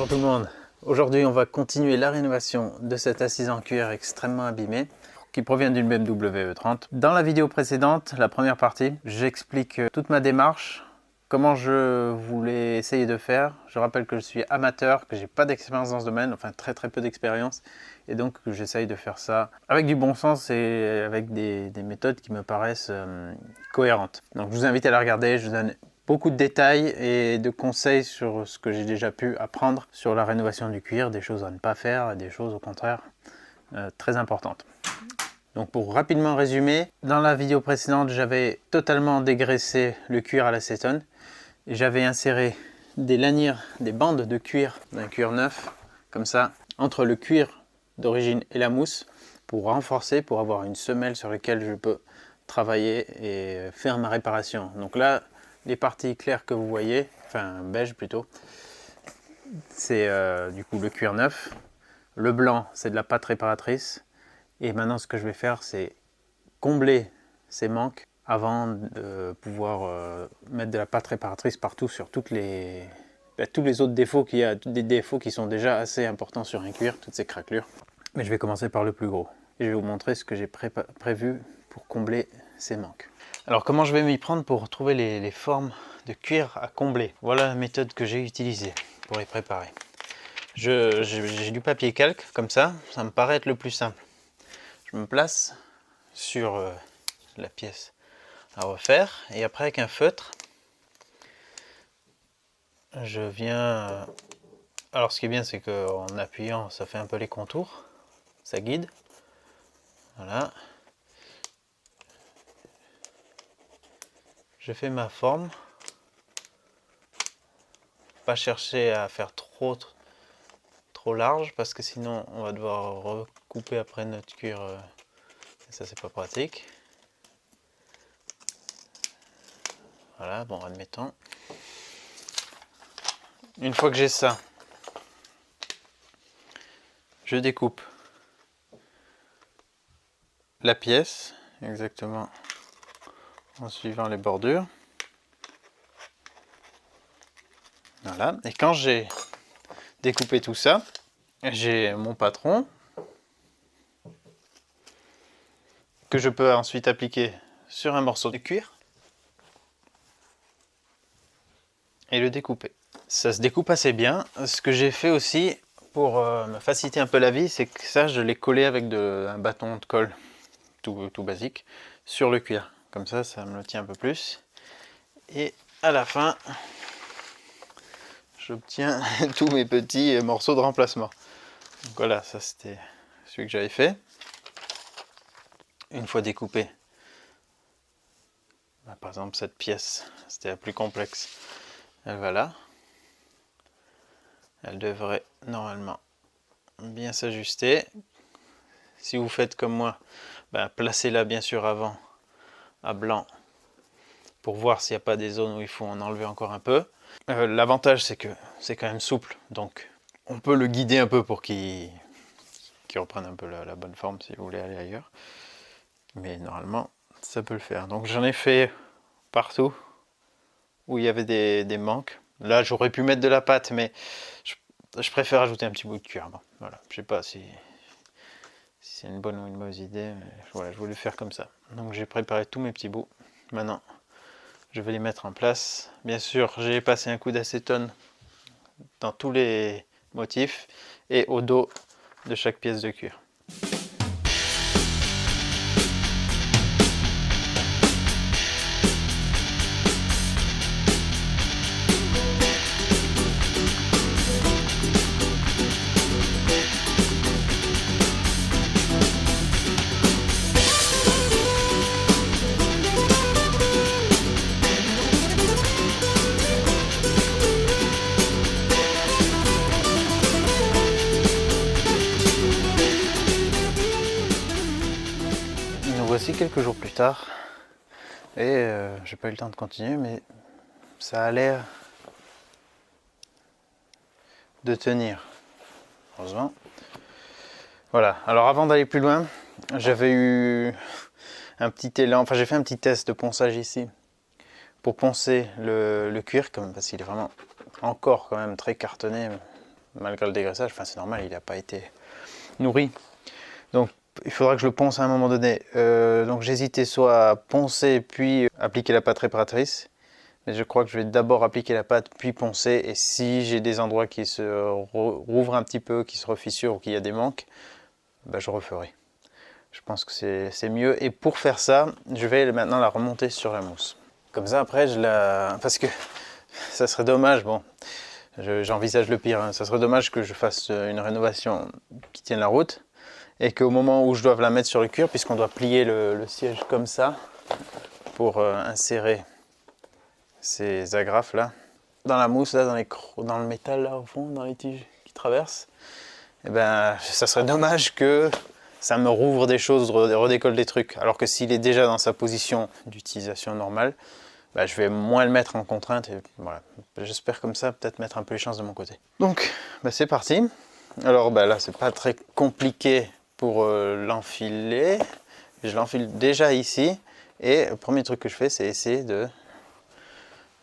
tout le monde. Aujourd'hui, on va continuer la rénovation de cette assise en cuir extrêmement abîmée qui provient d'une BMW E30. Dans la vidéo précédente, la première partie, j'explique toute ma démarche, comment je voulais essayer de faire. Je rappelle que je suis amateur, que j'ai pas d'expérience dans ce domaine, enfin très peu d'expérience, et donc j'essaye de faire ça avec du bon sens et avec des méthodes qui me paraissent cohérentes. Donc je vous invite à la regarder, je vous donne beaucoup de détails et de conseils sur ce que j'ai déjà pu apprendre sur la rénovation du cuir, des choses à ne pas faire, des choses au contraire très importantes. Donc pour rapidement résumer, dans la vidéo précédente, j'avais totalement dégraissé le cuir à l'acétone et j'avais inséré des lanières, des bandes de cuir, d'un cuir neuf, comme ça, entre le cuir d'origine et la mousse pour renforcer, pour avoir une semelle sur laquelle je peux travailler et faire ma réparation. Donc là, les parties claires que vous voyez, enfin beige plutôt, c'est du coup le cuir neuf. Le blanc, c'est de la pâte réparatrice. Et maintenant, ce que je vais faire, c'est combler ces manques avant de pouvoir mettre de la pâte réparatrice partout sur tous les autres défauts qu'il y a, des défauts qui sont déjà assez importants sur un cuir, toutes ces craquelures. Mais je vais commencer par le plus gros. Et je vais vous montrer ce que j'ai prévu pour combler ces manques. Alors comment je vais m'y prendre pour trouver les formes de cuir à combler? Voilà la méthode que j'ai utilisée pour les préparer. J'ai du papier calque, comme ça me paraît être le plus simple. Je me place sur la pièce à refaire et après avec un feutre, je viens... Alors ce qui est bien, c'est qu'en appuyant, ça fait un peu les contours, ça guide. Voilà. Je fais ma forme. Pas chercher à faire trop large parce que sinon on va devoir recouper après notre cuir. Et ça, c'est pas pratique. Voilà, bon, admettons. Une fois que j'ai ça, je découpe la pièce exactement en suivant les bordures. Voilà, et quand j'ai découpé tout ça, j'ai mon patron que je peux ensuite appliquer sur un morceau de cuir et le découper. Ça se découpe assez bien. Ce que j'ai fait aussi pour me faciliter un peu la vie, c'est que ça, je l'ai collé avec un bâton de colle tout basique sur le cuir. Comme ça me le tient un peu plus. Et à la fin, j'obtiens tous mes petits morceaux de remplacement. Donc voilà, ça c'était celui que j'avais fait. Une fois découpé, par exemple cette pièce, c'était la plus complexe. Elle va là. Elle devrait normalement bien s'ajuster. Si vous faites comme moi, placez-la bien sûr avant à blanc pour voir s'il n'y a pas des zones où il faut en enlever encore un peu. L'avantage, c'est que c'est quand même souple, donc on peut le guider un peu pour qu'il reprenne un peu la bonne forme si vous voulez aller ailleurs. Mais normalement, ça peut le faire. Donc j'en ai fait partout où il y avait des manques. Là, j'aurais pu mettre de la pâte, mais je préfère ajouter un petit bout de cuir. Bon, voilà, je sais pas si c'est une bonne ou une mauvaise idée, mais voilà, je voulais faire comme ça. Donc j'ai préparé tous mes petits bouts. Maintenant, je vais les mettre en place. Bien sûr, j'ai passé un coup d'acétone dans tous les motifs et au dos de chaque pièce de cuir. Voici quelques jours plus tard et j'ai pas eu le temps de continuer, mais ça a l'air de tenir, heureusement. Voilà, alors avant d'aller plus loin, j'avais eu un petit élan, enfin j'ai fait un petit test de ponçage ici pour poncer le cuir, parce qu'il est vraiment encore quand même très cartonné, malgré le dégraissage. Enfin, c'est normal, il n'a pas été nourri. Donc, il faudra que je le ponce à un moment donné. Donc, j'hésitais soit à poncer puis appliquer la pâte réparatrice. Mais je crois que je vais d'abord appliquer la pâte puis poncer. Et si j'ai des endroits qui se rouvrent un petit peu, qui se refissurent ou qu'il y a des manques, bah, je referai. Je pense que c'est mieux. Et pour faire ça, je vais maintenant la remonter sur la mousse. Comme ça, après, parce que ça serait dommage, bon, j'envisage le pire, hein. Ça serait dommage que je fasse une rénovation qui tienne la route et qu'au moment où je dois la mettre sur le cuir, puisqu'on doit plier le siège comme ça pour insérer ces agrafes là, dans la mousse, là, dans le métal là au fond, dans les tiges qui traversent, et ben, ça serait dommage que ça me rouvre des choses, redécolle des trucs. Alors que s'il est déjà dans sa position d'utilisation normale, bah, je vais moins le mettre en contrainte. Et voilà. J'espère comme ça peut-être mettre un peu les chances de mon côté. Donc bah, c'est parti. Alors bah, là c'est pas très compliqué pour l'enfiler. Je l'enfile déjà ici. Et le premier truc que je fais c'est essayer de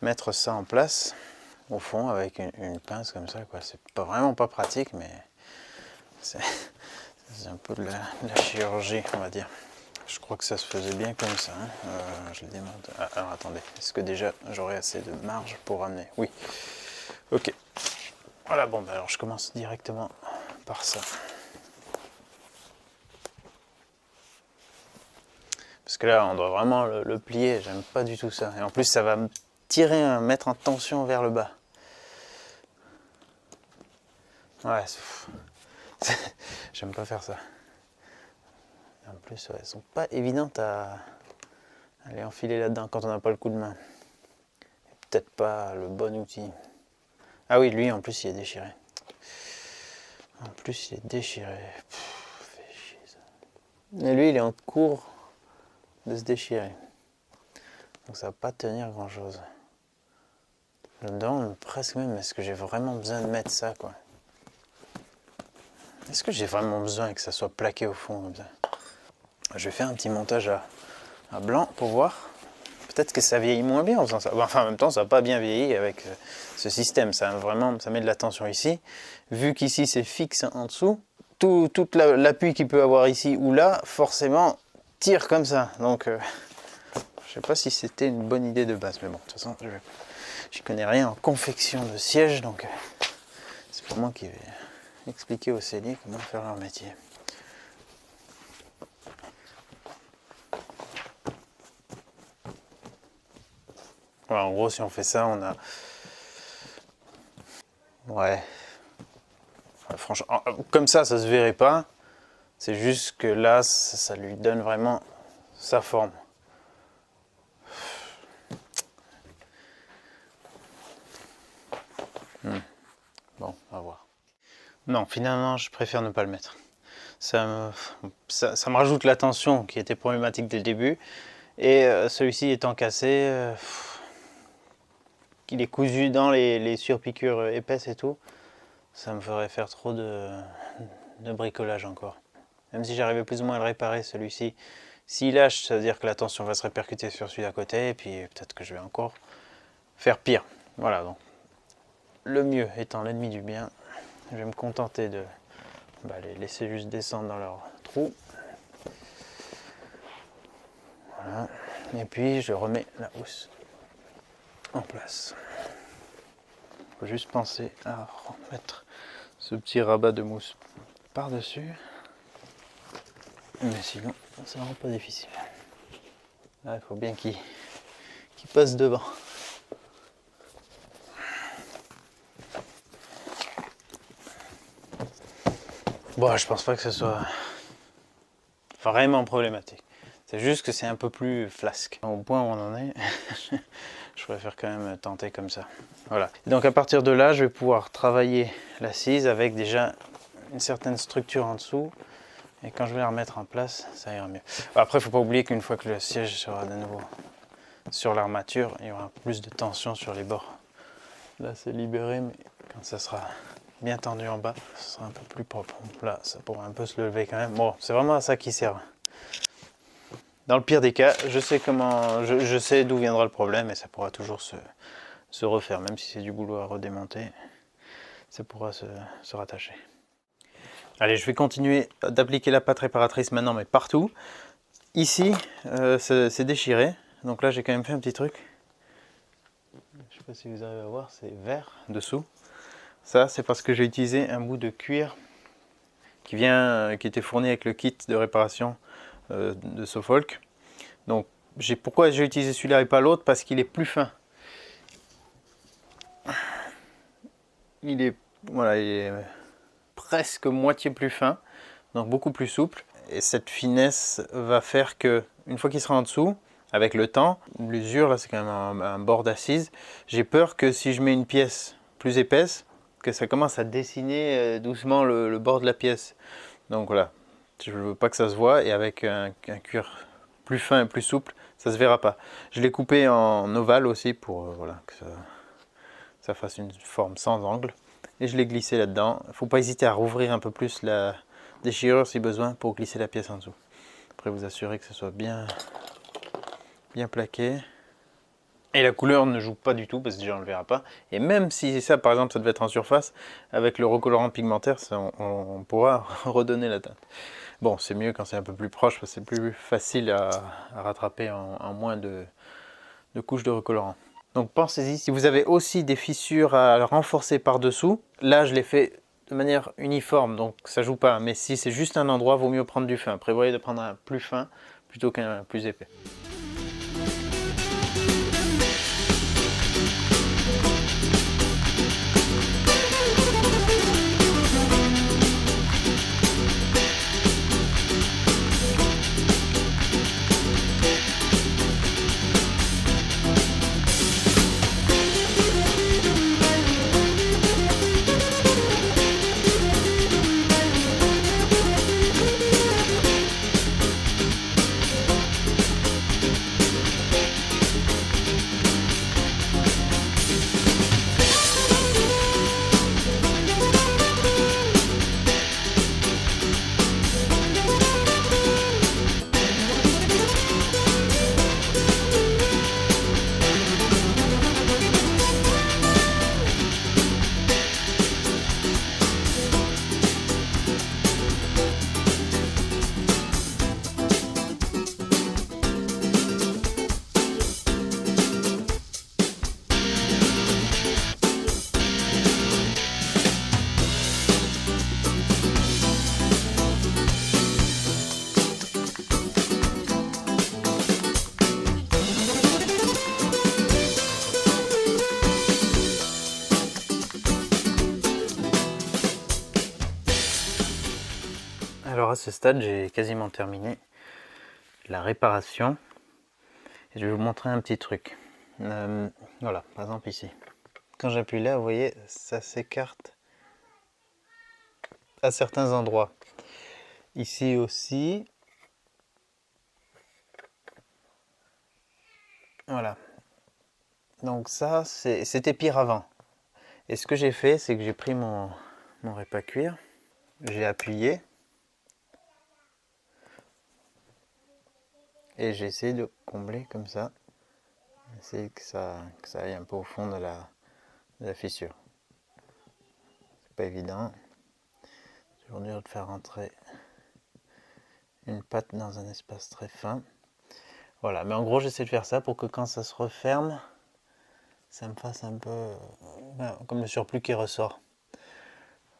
mettre ça en place au fond avec une pince comme ça. C'est vraiment pas pratique mais c'est un peu de la chirurgie on va dire. Je crois que ça se faisait bien comme ça. Hein. Je le démonte. Ah, alors attendez, est-ce que déjà j'aurai assez de marge pour ramener? Oui. Ok. Voilà, bon, bah alors je commence directement par ça. Parce que là, on doit vraiment le plier. J'aime pas du tout ça. Et en plus, ça va me tirer, mettre en tension vers le bas. Ouais, j'aime pas faire ça. En plus, ouais, elles sont pas évidentes à aller enfiler là-dedans quand on n'a pas le coup de main. Peut-être pas le bon outil. Ah oui, lui en plus il est déchiré. En plus il est déchiré. Fait chier ça. Et lui il est en cours de se déchirer. Donc ça va pas tenir grand chose. Je me demande presque même est-ce que j'ai vraiment besoin de mettre ça quoi. Est-ce que j'ai vraiment besoin que ça soit plaqué au fond comme ça? Je vais faire un petit montage à blanc pour voir. Peut-être que ça vieillit moins bien en faisant ça. Enfin, en même temps, ça n'a pas bien vieilli avec ce système. Ça met de la tension ici. Vu qu'ici, c'est fixe en dessous, tout l'appui qu'il peut avoir ici ou là, forcément, tire comme ça. Donc, je ne sais pas si c'était une bonne idée de base. Mais bon, de toute façon, je n'y connais rien en confection de siège. Donc, c'est pour moi qui vais expliquer aux selliers comment faire leur métier. Voilà, en gros, si on fait ça, on a... Ouais. Franchement, comme ça se verrait pas. C'est juste que là, ça lui donne vraiment sa forme. Bon, on va voir. Non, finalement, je préfère ne pas le mettre. Ça me rajoute la tension qui était problématique dès le début. Et celui-ci étant cassé, qu'il est cousu dans les surpiqûres épaisses et tout, ça me ferait faire trop de bricolage encore. Même si j'arrivais plus ou moins à le réparer, celui-ci, s'il lâche, ça veut dire que la tension va se répercuter sur celui d'à côté, et puis peut-être que je vais encore faire pire. Voilà, donc le mieux étant l'ennemi du bien, je vais me contenter de les laisser juste descendre dans leur trou. Voilà. Et puis je remets la housse en place. Il faut juste penser à remettre ce petit rabat de mousse par-dessus. Mais sinon, ça ne rend pas difficile. Là, il faut bien qu'il passe devant. Bon, je pense pas que ce soit vraiment problématique. C'est juste que c'est un peu plus flasque. Au point où on en est, je préfère quand même tenter comme ça. Voilà. Et donc à partir de là, je vais pouvoir travailler l'assise avec déjà une certaine structure en dessous. Et quand je vais la remettre en place, ça ira mieux. Après, il ne faut pas oublier qu'une fois que le siège sera de nouveau sur l'armature, il y aura plus de tension sur les bords. Là, c'est libéré, mais quand ça sera bien tendu en bas, ce sera un peu plus propre. Là, ça pourra un peu se lever quand même. Bon, c'est vraiment à ça qui sert. Dans le pire des cas, je sais d'où viendra le problème et ça pourra toujours se refaire, même si c'est du boulot à redémonter. ça pourra se rattacher. Allez, je vais continuer d'appliquer la pâte réparatrice maintenant, mais partout. Ici, c'est déchiré. Donc là, j'ai quand même fait un petit truc. Je ne sais pas si vous arrivez à voir, c'est vert dessous. Ça, c'est parce que j'ai utilisé un bout de cuir qui était fourni avec le kit de réparation de Sofolk. Donc, pourquoi j'ai utilisé celui-là et pas l'autre? Parce qu'il est plus fin. Voilà, il est presque moitié plus fin, donc beaucoup plus souple. Et cette finesse va faire que, une fois qu'il sera en dessous, avec le temps, l'usure, là c'est quand même un bord d'assise, j'ai peur que si je mets une pièce plus épaisse, que ça commence à dessiner doucement le bord de la pièce. Donc voilà, je ne veux pas que ça se voit, et avec un cuir plus fin et plus souple, ça se verra pas. Je l'ai coupé en ovale aussi pour voilà, que ça fasse une forme sans angle. Et je l'ai glissé là-dedans. Il ne faut pas hésiter à rouvrir un peu plus la déchirure si besoin pour glisser la pièce en dessous. Après vous assurer que ce soit bien plaqué. Et la couleur ne joue pas du tout parce que déjà on ne le verra pas. Et même si ça par exemple ça devait être en surface, avec le recolorant pigmentaire on pourra redonner la teinte. Bon, c'est mieux quand c'est un peu plus proche parce que c'est plus facile à rattraper en moins de couches de recolorant. Donc pensez-y, si vous avez aussi des fissures à renforcer par-dessous, là je l'ai fait de manière uniforme, donc ça joue pas. Mais si c'est juste un endroit, vaut mieux prendre du fin. Prévoyez de prendre un plus fin plutôt qu'un plus épais. Alors à ce stade, j'ai quasiment terminé la réparation. Et je vais vous montrer un petit truc. Voilà, par exemple ici. Quand j'appuie là, vous voyez, ça s'écarte à certains endroits. Ici aussi. Voilà. Donc ça, c'était pire avant. Et ce que j'ai fait, c'est que j'ai pris mon répacuir, j'ai appuyé. Et j'ai essayé de combler comme ça. Essayer que ça aille un peu au fond de la fissure. C'est pas évident. C'est toujours dur de faire rentrer une pâte dans un espace très fin. Voilà, mais en gros j'essaie de faire ça pour que quand ça se referme, ça me fasse un peu comme le surplus qui ressort.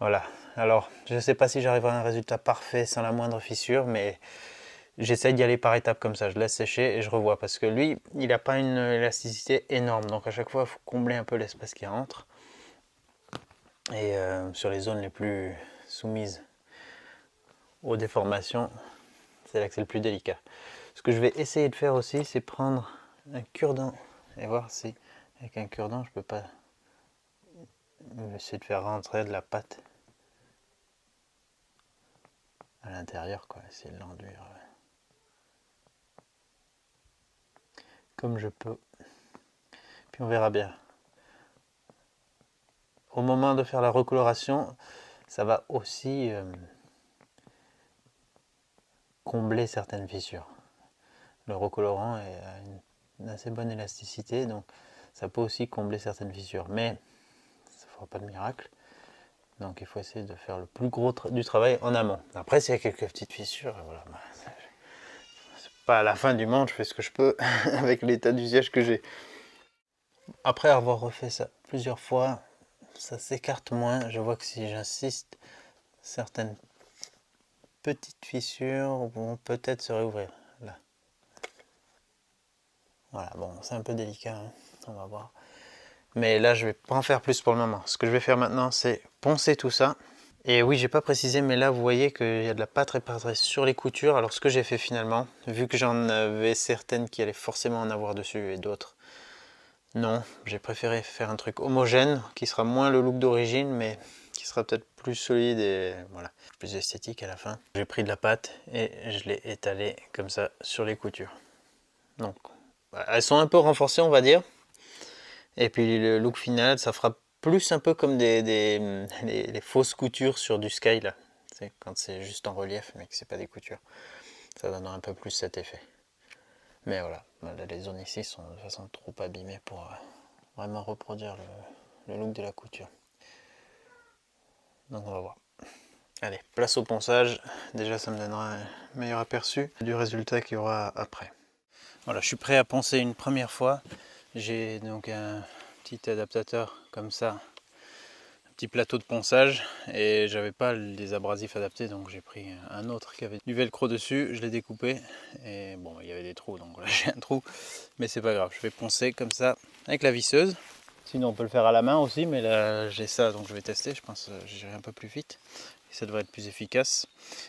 Voilà, alors je ne sais pas si j'arriverai à un résultat parfait sans la moindre fissure, mais j'essaie d'y aller par étapes comme ça, je laisse sécher et je revois. Parce que lui, il n'a pas une élasticité énorme, donc à chaque fois il faut combler un peu l'espace qui rentre. Et sur les zones les plus soumises aux déformations, c'est là que c'est le plus délicat. Ce que je vais essayer de faire aussi, c'est prendre un cure-dent et voir si avec un cure-dent je peux pas essayer de faire rentrer de la pâte à l'intérieur, quoi, essayer de l'enduire comme je peux. Puis on verra bien. Au moment de faire la recoloration, ça va aussi combler certaines fissures. Le recolorant a une assez bonne élasticité, donc ça peut aussi combler certaines fissures, mais ça ne fera pas de miracle. Donc il faut essayer de faire le plus gros du travail en amont. Après s'il y a quelques petites fissures, voilà, c'est pas à la fin du monde, je fais ce que je peux avec l'état d'usage que j'ai. Après avoir refait ça plusieurs fois, ça s'écarte moins. Je vois que si j'insiste, certaines petites fissures vont peut-être se réouvrir. Là. Voilà, bon, c'est un peu délicat, hein. On va voir. Mais là, je vais pas en faire plus pour le moment. Ce que je vais faire maintenant, c'est poncer tout ça. Et oui, j'ai pas précisé, mais là, vous voyez qu'il y a de la pâte répartie sur les coutures. Alors, ce que j'ai fait finalement, vu que j'en avais certaines qui allaient forcément en avoir dessus et d'autres, non, j'ai préféré faire un truc homogène, qui sera moins le look d'origine, mais qui sera peut-être plus solide et voilà, plus esthétique à la fin. J'ai pris de la pâte et je l'ai étalée comme ça sur les coutures. Donc, elles sont un peu renforcées, on va dire. Et puis le look final, ça fera plus un peu comme les fausses coutures sur du sky là. C'est quand c'est juste en relief mais que c'est pas des coutures. Ça donnera un peu plus cet effet. Mais voilà, là, les zones ici sont de façon trop abîmées pour vraiment reproduire le look de la couture. Donc on va voir. Allez, place au ponçage. Déjà ça me donnera un meilleur aperçu du résultat qu'il y aura après. Voilà, je suis prêt à poncer une première fois. J'ai donc un petit adaptateur comme ça, un petit plateau de ponçage, et j'avais pas les abrasifs adaptés, donc j'ai pris un autre qui avait du velcro dessus, je l'ai découpé, et bon, il y avait des trous, donc là j'ai un trou, mais c'est pas grave, je vais poncer comme ça avec la visseuse. Sinon on peut le faire à la main aussi, mais là j'ai ça, donc je vais tester, je pense que j'irai un peu plus vite, et ça devrait être plus efficace.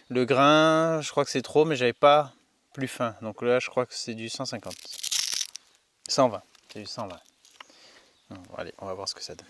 Le grain, je crois que c'est trop, mais j'avais pas plus fin, donc là je crois que c'est du 150. 120, c'est du 120. Bon, allez, on va voir ce que ça donne.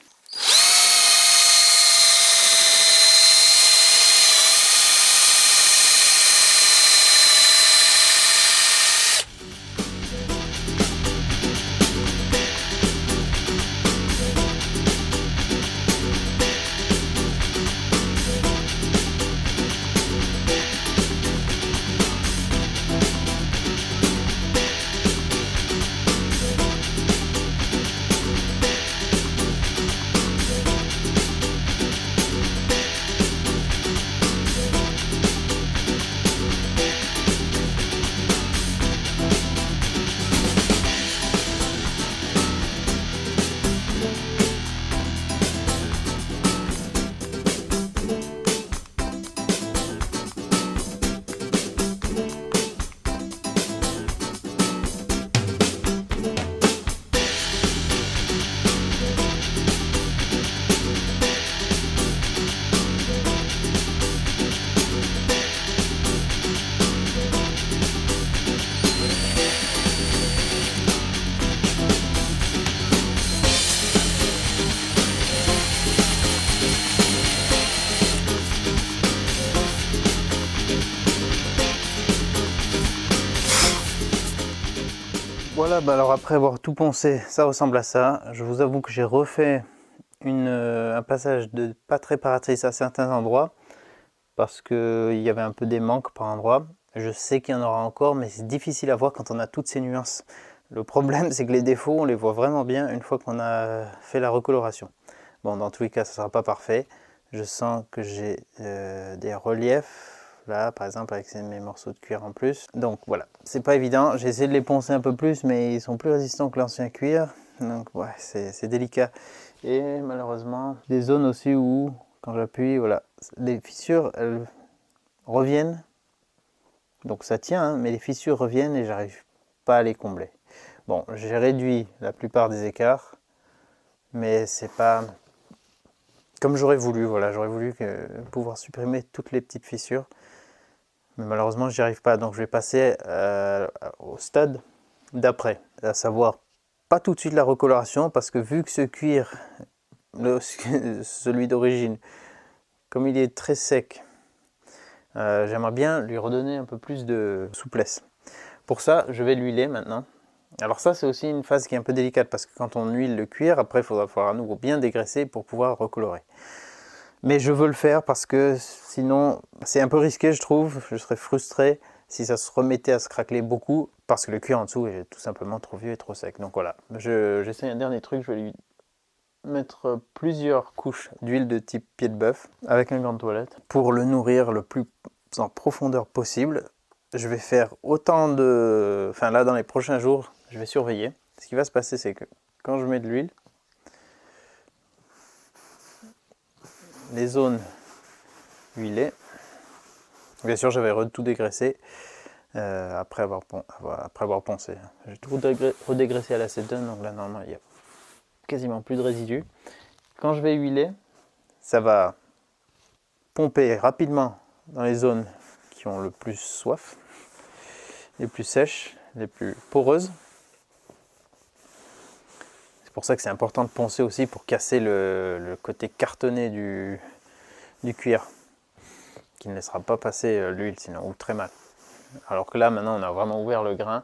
Voilà, bah alors après avoir tout poncé, ça ressemble à ça. Je vous avoue que j'ai refait un passage de pâte réparatrice à certains endroits parce qu'il y avait un peu des manques par endroit. Je sais qu'il y en aura encore, mais c'est difficile à voir quand on a toutes ces nuances. Le problème, c'est que les défauts, on les voit vraiment bien une fois qu'on a fait la recoloration. Bon, dans tous les cas, ça ne sera pas parfait. Je sens que j'ai des reliefs. Là, par exemple, avec mes morceaux de cuir en plus. Donc voilà, c'est pas évident. J'ai essayé de les poncer un peu plus, mais ils sont plus résistants que l'ancien cuir. Donc ouais, c'est délicat. Et malheureusement, des zones aussi où, quand j'appuie, voilà, les fissures, elles reviennent. Donc ça tient, hein, mais les fissures reviennent et j'arrive pas à les combler. Bon, j'ai réduit la plupart des écarts, mais c'est pas comme j'aurais voulu. Voilà, j'aurais voulu pouvoir supprimer toutes les petites fissures. Mais malheureusement, j'y arrive pas. Donc je vais passer au stade d'après, à savoir pas tout de suite la recoloration, parce que vu que ce cuir, celui d'origine, comme il est très sec, j'aimerais bien lui redonner un peu plus de souplesse. Pour ça, je vais l'huiler maintenant. Alors ça, c'est aussi une phase qui est un peu délicate, parce que quand on huile le cuir, après il faudra à nouveau bien dégraisser pour pouvoir recolorer. Mais je veux le faire parce que sinon c'est un peu risqué, je trouve. Je serais frustré si ça se remettait à se craqueler beaucoup parce que le cuir en dessous est tout simplement trop vieux et trop sec. Donc voilà, j'essaie un dernier truc, je vais lui mettre plusieurs couches d'huile de type pied de bœuf avec un gant de toilette pour le nourrir le plus en profondeur possible. Je vais faire autant de... Enfin là, dans les prochains jours, je vais surveiller. Ce qui va se passer, c'est que quand je mets de l'huile, les zones huilées, bien sûr, j'avais tout dégraissé après avoir poncé. J'ai tout redégraissé à l'acétone, donc là, normalement, il n'y a quasiment plus de résidus. Quand je vais huiler, ça va pomper rapidement dans les zones qui ont le plus soif, les plus sèches, les plus poreuses. C'est pour ça que c'est important de poncer aussi pour casser le côté cartonné du cuir, qui ne laissera pas passer l'huile sinon, ou très mal. Alors que là maintenant on a vraiment ouvert le grain,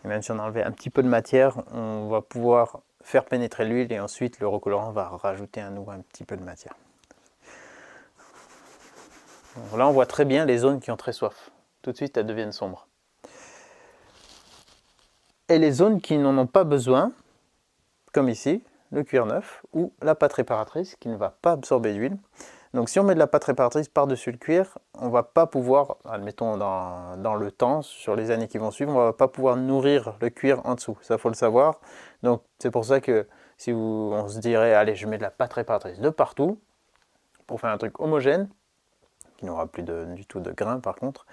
et même si on enlevait un petit peu de matière, on va pouvoir faire pénétrer l'huile et ensuite le recolorant va rajouter à nouveau un petit peu de matière. Donc là on voit très bien les zones qui ont très soif. Tout de suite elles deviennent sombres. Et les zones qui n'en ont pas besoin, comme ici, le cuir neuf ou la pâte réparatrice qui ne va pas absorber d'huile. Donc si on met de la pâte réparatrice par-dessus le cuir, on ne va pas pouvoir, admettons dans le temps, sur les années qui vont suivre, on ne va pas pouvoir nourrir le cuir en dessous. Ça, il faut le savoir. Donc c'est pour ça que si on se dirait, allez, je mets de la pâte réparatrice de partout, pour faire un truc homogène, qui n'aura plus du tout de grain par contre,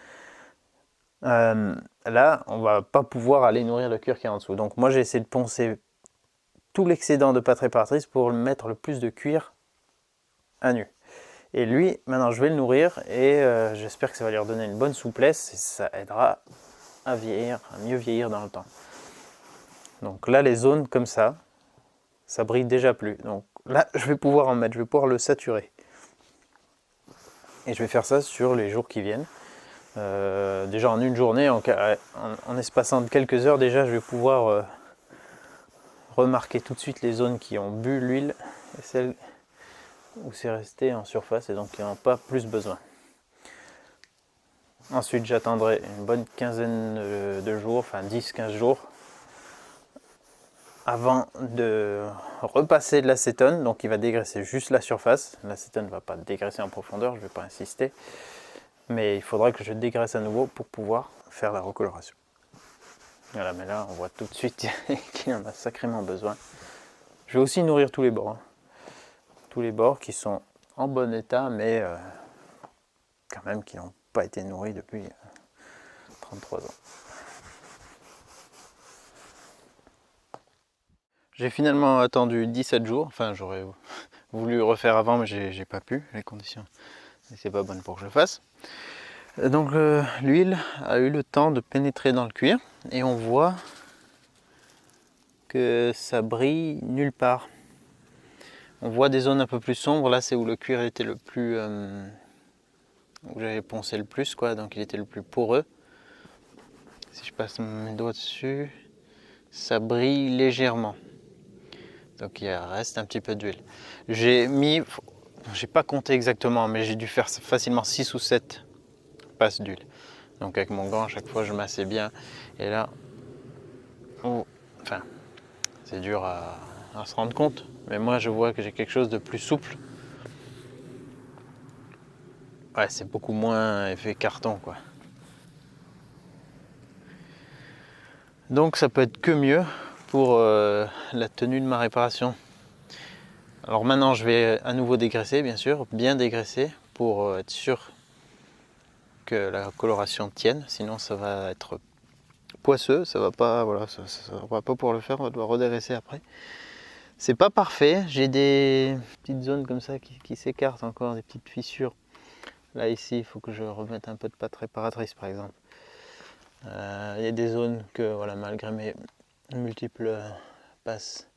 là, on ne va pas pouvoir aller nourrir le cuir qui est en dessous. Donc moi, j'ai essayé de poncer tout l'excédent de pâte réparatrice pour mettre le plus de cuir à nu. Et lui, maintenant je vais le nourrir et j'espère que ça va lui redonner une bonne souplesse et ça aidera à vieillir, à mieux vieillir dans le temps. Donc là, les zones comme ça brille déjà plus. Donc là, je vais pouvoir en mettre, je vais pouvoir le saturer. Et je vais faire ça sur les jours qui viennent. Déjà en une journée, en espaçant de quelques heures, déjà je vais pouvoir remarquer tout de suite les zones qui ont bu l'huile et celles où c'est resté en surface et donc qui n'en ont pas plus besoin. Ensuite j'attendrai une bonne quinzaine de jours, enfin 10-15 jours avant de repasser de l'acétone, donc il va dégraisser juste la surface. L'acétone ne va pas dégraisser en profondeur, je ne vais pas insister, mais il faudra que je dégraisse à nouveau pour pouvoir faire la recoloration. Voilà, mais là on voit tout de suite qu'il en a sacrément besoin. Je vais aussi nourrir tous les bords. Tous les bords qui sont en bon état, mais quand même qui n'ont pas été nourris depuis 33 ans. J'ai finalement attendu 17 jours, enfin j'aurais voulu refaire avant, mais j'ai pas pu, les conditions c'est pas bonnes pour que je le fasse. Donc l'huile a eu le temps de pénétrer dans le cuir, et on voit que ça brille nulle part. On voit des zones un peu plus sombres, là c'est où le cuir était le plus... où j'avais poncé le plus, quoi, donc il était le plus poreux. Si je passe mes doigts dessus, ça brille légèrement. Donc il reste un petit peu d'huile. J'ai pas compté exactement, mais j'ai dû faire facilement 6 ou 7 passes d'huile. Donc avec mon gant, à chaque fois je massais bien. Et là, enfin, c'est dur à se rendre compte, mais moi je vois que j'ai quelque chose de plus souple. Ouais, c'est beaucoup moins effet carton, quoi. Donc ça peut être que mieux pour la tenue de ma réparation. Alors maintenant je vais à nouveau dégraisser, bien sûr, bien dégraisser pour être sûr que la coloration tienne, sinon ça va être poisseux, ça va pas, voilà, ça va pas pouvoir le faire, on va devoir redégraisser après. C'est pas parfait, j'ai des petites zones comme ça qui s'écartent encore, des petites fissures. Là ici, il faut que je remette un peu de pâte réparatrice par exemple. Il y a des zones que, voilà, malgré mes multiples passes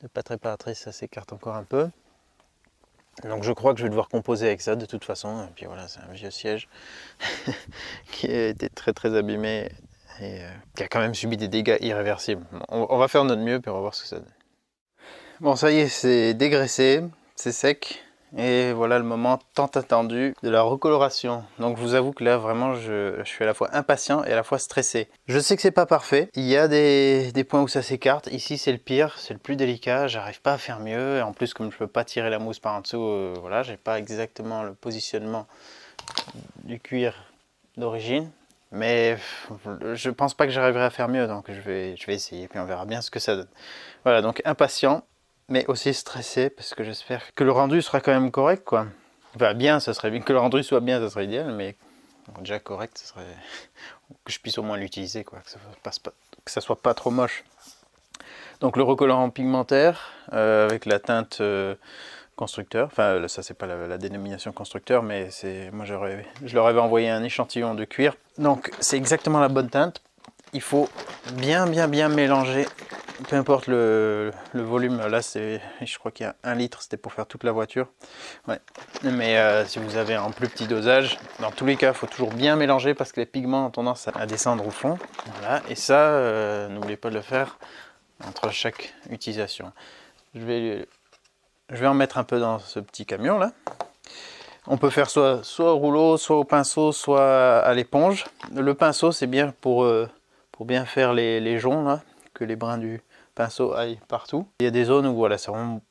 de pâte réparatrice, ça s'écarte encore un peu. Donc je crois que je vais devoir composer avec ça de toute façon. Et puis voilà, c'est un vieux siège qui a été très très abîmé et qui a quand même subi des dégâts irréversibles. On va faire notre mieux puis on va voir ce que ça donne. Bon, ça y est, c'est dégraissé, c'est sec. Et voilà le moment tant attendu de la recoloration. Donc je vous avoue que là vraiment je suis à la fois impatient et à la fois stressé. Je sais que c'est pas parfait, il y a des points où ça s'écarte. Ici c'est le pire, c'est le plus délicat, j'arrive pas à faire mieux. Et en plus comme je peux pas tirer la mousse par en dessous, voilà, j'ai pas exactement le positionnement du cuir d'origine. Mais je pense pas que j'arriverai à faire mieux, donc je vais essayer, puis on verra bien ce que ça donne. Voilà, donc impatient, mais aussi stressé, parce que j'espère que le rendu sera quand même correct, quoi. Enfin, bien, ça serait bien que le rendu soit bien, ça serait idéal, mais bon, déjà correct, ça serait que je puisse au moins l'utiliser, quoi, que ça soit pas trop moche. Donc le recolorant pigmentaire avec la teinte constructeur, enfin ça c'est pas la dénomination constructeur, mais c'est moi je leur avais envoyé un échantillon de cuir, donc c'est exactement la bonne teinte. Il faut bien mélanger, peu importe le volume. Là c'est, je crois qu'il y a 1 litre, c'était pour faire toute la voiture, ouais. Mais si vous avez en plus petit dosage, dans tous les cas il faut toujours bien mélanger parce que les pigments ont tendance à descendre au fond. Voilà. Et ça n'oubliez pas de le faire entre chaque utilisation. Je vais en mettre un peu dans ce petit camion là. On peut faire soit au rouleau, soit au pinceau, soit à l'éponge. Le pinceau c'est bien pour bien faire les joncs là, que les brins du pinceau aillent partout. Il y a des zones où voilà, c'est vraiment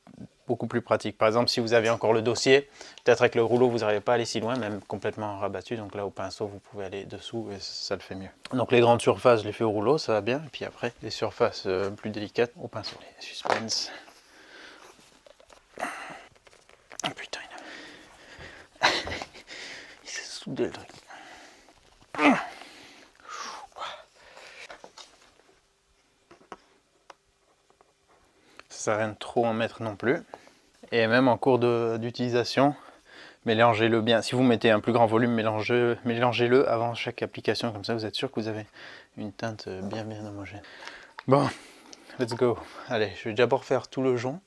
beaucoup plus pratique. Par exemple si vous avez encore le dossier, peut-être avec le rouleau vous n'arrivez pas à aller si loin, même complètement rabattu, donc là au pinceau vous pouvez aller dessous et ça le fait mieux. Donc les grandes surfaces je les fais au rouleau, ça va bien, et puis après les surfaces plus délicates au pinceau. Les suspense. Oh putain, il s'est soudé le truc. Ça sert à rien de trop en mettre non plus. Et même en cours d'utilisation, mélangez-le bien. Si vous mettez un plus grand volume, mélangez-le avant chaque application, comme ça vous êtes sûr que vous avez une teinte bien homogène. Bon, let's go. Allez, je vais d'abord faire tout le jonc.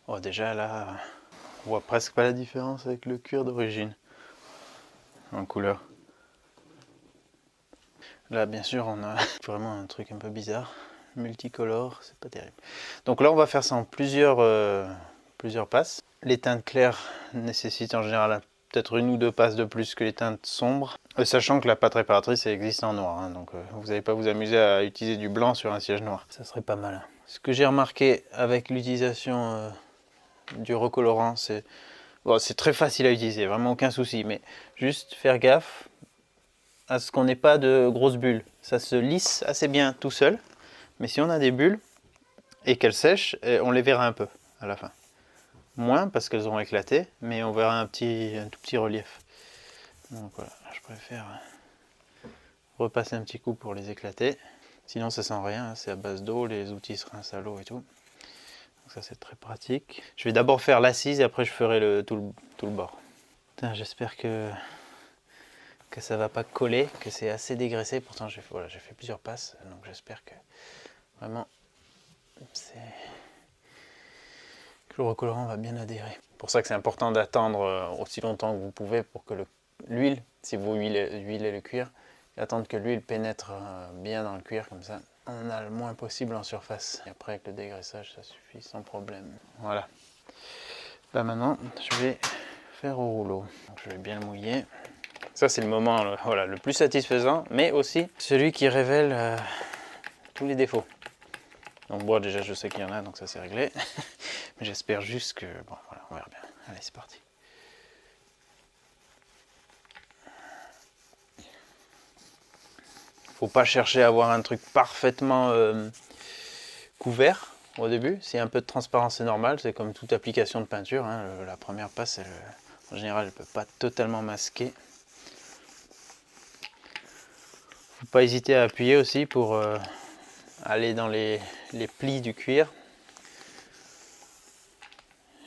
Oh, déjà là, on voit presque pas la différence avec le cuir d'origine en couleur. Là, bien sûr, on a vraiment un truc un peu bizarre, multicolore, c'est pas terrible. Donc là, on va faire ça en plusieurs passes. Les teintes claires nécessitent en général peut-être 1 ou 2 passes de plus que les teintes sombres, sachant que la pâte réparatrice existe en noir, hein, donc vous n'allez pas vous amuser à utiliser du blanc sur un siège noir, ça serait pas mal. Ce que j'ai remarqué avec l'utilisation du recolorant, c'est bon, c'est très facile à utiliser, vraiment aucun souci, mais juste faire gaffe à ce qu'on n'ait pas de grosses bulles. Ça se lisse assez bien tout seul, mais si on a des bulles et qu'elles sèchent, on les verra un peu à la fin. Moins parce qu'elles auront éclaté, mais on verra un tout petit relief. Donc voilà, je préfère repasser un petit coup pour les éclater. Sinon ça sent rien, c'est à base d'eau, les outils se rincent à l'eau et tout. Donc ça c'est très pratique. Je vais d'abord faire l'assise et après je ferai tout le bord. J'espère que ça va pas coller, que c'est assez dégraissé. Pourtant j'ai fait plusieurs passes, donc j'espère que vraiment que le recolorant va bien adhérer. C'est pour ça que c'est important d'attendre aussi longtemps que vous pouvez pour que l'huile, si vous huilez le cuir, attendre que l'huile pénètre bien dans le cuir, comme ça on a le moins possible en surface. Et après avec le dégraissage ça suffit sans problème. Voilà. Là maintenant je vais faire au rouleau. Donc, je vais bien le mouiller. Ça c'est le moment le plus satisfaisant, mais aussi celui qui révèle tous les défauts. Donc bon, déjà je sais qu'il y en a, donc ça c'est réglé. Mais j'espère juste que... Bon voilà, on verra bien. Allez, c'est parti. Faut pas chercher à avoir un truc parfaitement couvert au début. S'il y a un peu de transparence, c'est normal. C'est comme toute application de peinture, hein. La première passe, en général, elle peut pas totalement masquer. Faut pas hésiter à appuyer aussi pour aller dans les plis du cuir.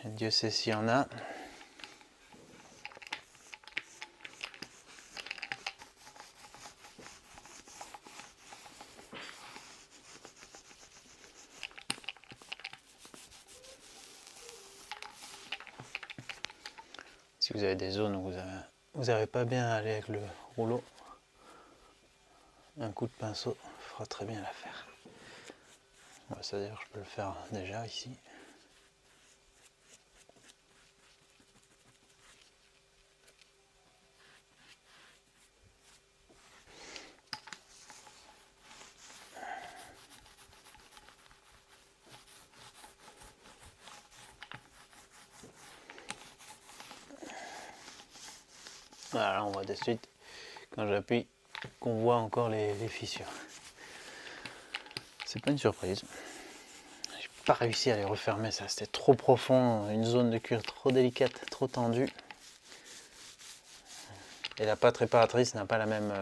Et Dieu sait s'il y en a. Si vous avez des zones où vous n'avez pas bien aller avec le rouleau, un coup de pinceau fera très bien l'affaire. Ça d'ailleurs je peux le faire déjà ici. Voilà, on voit de suite, quand j'appuie, qu'on voit encore les fissures. C'est pas une surprise. J'ai pas réussi à les refermer, ça c'était trop profond, une zone de cuir trop délicate, trop tendue. Et la pâte réparatrice n'a pas la même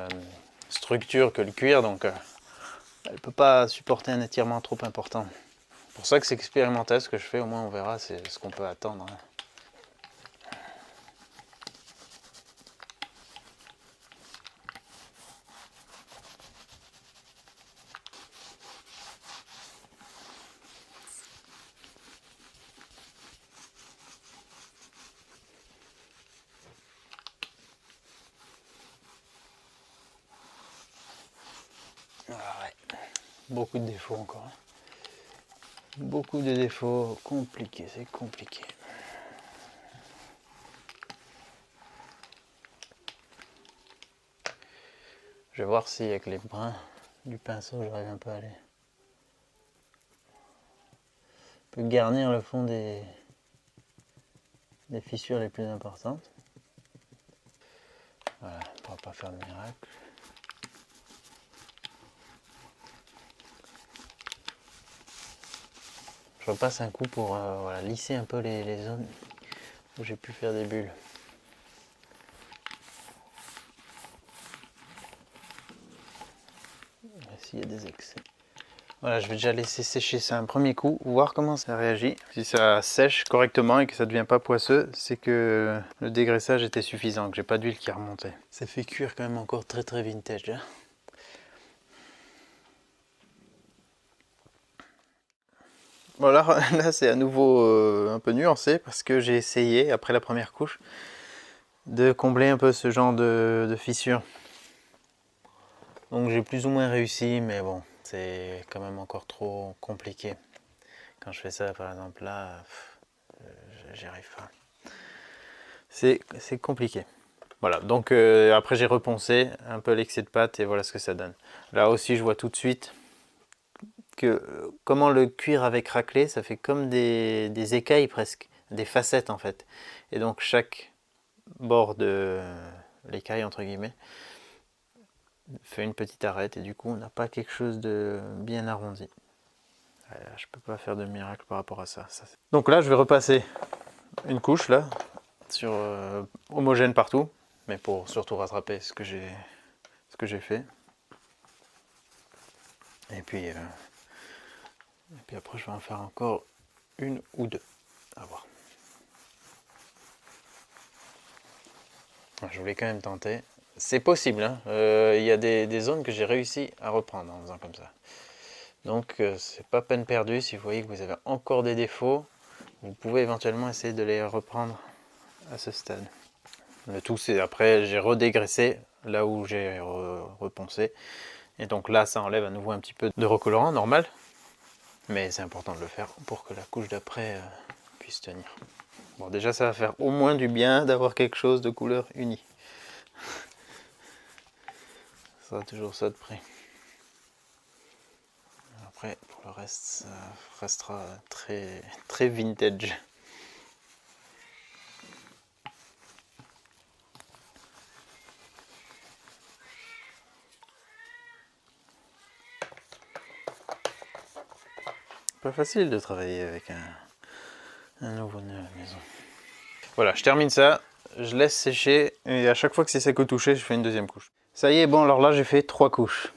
structure que le cuir, donc elle ne peut pas supporter un étirement trop important. C'est pour ça que c'est expérimental ce que je fais, au moins on verra c'est ce qu'on peut attendre. Ah ouais. Beaucoup de défauts encore. Beaucoup de défauts, compliqué, c'est compliqué. Je vais voir si avec les brins du pinceau j'arrive un peu à aller. Je peux garnir le fond des fissures les plus importantes. Voilà, on ne pourra pas faire de miracle. Je repasse un coup pour voilà, lisser un peu les zones où j'ai pu faire des bulles. S'il y a des excès. Voilà, je vais déjà laisser sécher ça un premier coup, voir comment ça réagit. Si ça sèche correctement et que ça ne devient pas poisseux, c'est que le dégraissage était suffisant, que j'ai pas d'huile qui remontait. Ça fait cuire quand même encore très très vintage là. Voilà, là c'est à nouveau un peu nuancé parce que j'ai essayé, après la première couche, de combler un peu ce genre de fissures. Donc j'ai plus ou moins réussi, mais bon, c'est quand même encore trop compliqué. Quand je fais ça par exemple là, j'y arrive pas. C'est compliqué. Voilà, donc après j'ai reponcé un peu l'excès de pâte et voilà ce que ça donne. Là aussi je vois tout de suite que comment le cuir avait craquelé, ça fait comme des écailles presque, des facettes en fait. Et donc chaque bord de l'écaille entre guillemets fait une petite arête et du coup on n'a pas quelque chose de bien arrondi. Je peux pas faire de miracle par rapport à ça. Donc là je vais repasser une couche là sur homogène partout, mais pour surtout rattraper ce que j'ai fait. Et puis après je vais en faire encore une ou deux. À voir. Je voulais quand même tenter. C'est possible, hein. Il y a des zones que j'ai réussi à reprendre en faisant comme ça. Donc c'est pas peine perdue, si vous voyez que vous avez encore des défauts, vous pouvez éventuellement essayer de les reprendre à ce stade. Le tout c'est après j'ai redégraissé là où j'ai reponcé. Et donc là ça enlève à nouveau un petit peu de recolorant normal. Mais c'est important de le faire pour que la couche d'après puisse tenir. Bon déjà ça va faire au moins du bien d'avoir quelque chose de couleur unie. Ça sera toujours ça de prix. Après pour le reste ça restera très, très vintage. Pas facile de travailler avec un nouveau-né à la maison. Voilà, je termine ça, je laisse sécher et à chaque fois que c'est sec au toucher, je fais une deuxième couche. Ça y est, bon alors là j'ai fait 3 couches.